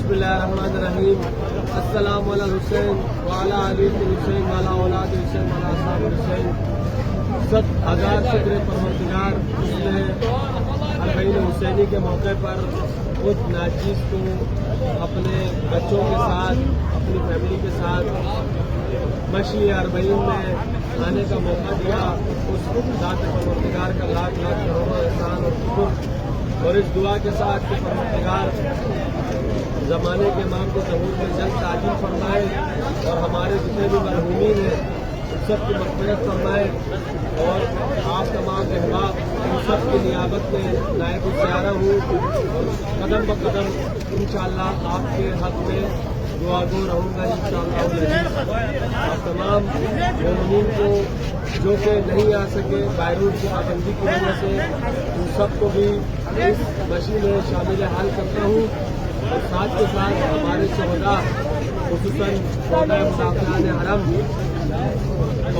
बिस्मिल्लाहिर्रहमानिर्रहीम। अस्सलामु अला हुसैन वाला अली हुसैन वाला औलाद हुसैन वाला साहब हुसैन। 7,000 शुक्र परवरदिगार उसने अरबईन हुसैनी के मौके पर खुद नाचीज़ को अपने बच्चों के साथ, अपनी फैमिली के साथ मशी अरबईन में आने का मौका दिया। उस ज़ात परवरदिगार का लाख लाख करोड़ों एहसान और शुक्र, और इस दुआ के साथ कि परवरदिगार ज़माने के इमाम को ज़हूर में जल्द ताज़ील फरमाए और हमारे जितने भी मरहूमीन हैं उन सब की मग़फ़िरत फरमाए, और आप तमाम अहबाब उन सब की नियाबत में नायब ज़ियारा हूँ और कदम ब कदम इंशाअल्लाह आपके हक़ में दुआगो रहूँगा इंशाअल्लाह। आप तमाम मोमिनीन को जो कि नहीं आ सके बायरूट की पाबंदी की वजह से, उन सबको भी इस मशी में शामिल हाल करता हूँ। और साथ के साथ हमारे शहदा खुसूसन शहदाए मुदाफ़िआन हरम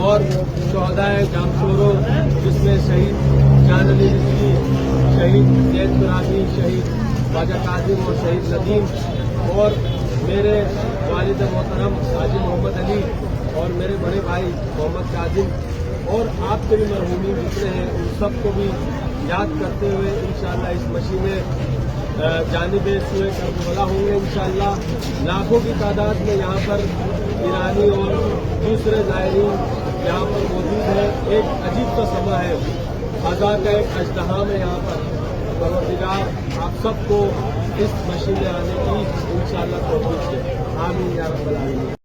और शहदाए जामशोरो, जिसमें शहीद जान अली रिज़वी, शहीद जैद कुरानी, शहीद ख्वाजा काज़िम और शहीद नदीम, और मेरे वालिद मोहतरम हाजी मोहम्मद अली और मेरे बड़े भाई मोहम्मद काज़िम, और आपके भी मरहूमीन जितने हैं उन सबको भी याद करते हुए इंशाअल्लाह इस मशी में जानिबे सूए करबला होंगे इंशाअल्लाह। लाखों की तादाद में यहाँ पर ईरानी और दूसरे ज़ायरीन यहाँ पर मौजूद है। एक अजीब सा समा है, फ़ज़ा का एक अज़्दहाम है यहाँ पर। परवरदिगार आप सबको इस मशी में आने की इंशाअल्लाह तौफ़ीक़ दे। आमीन या रब्बल आलमीन।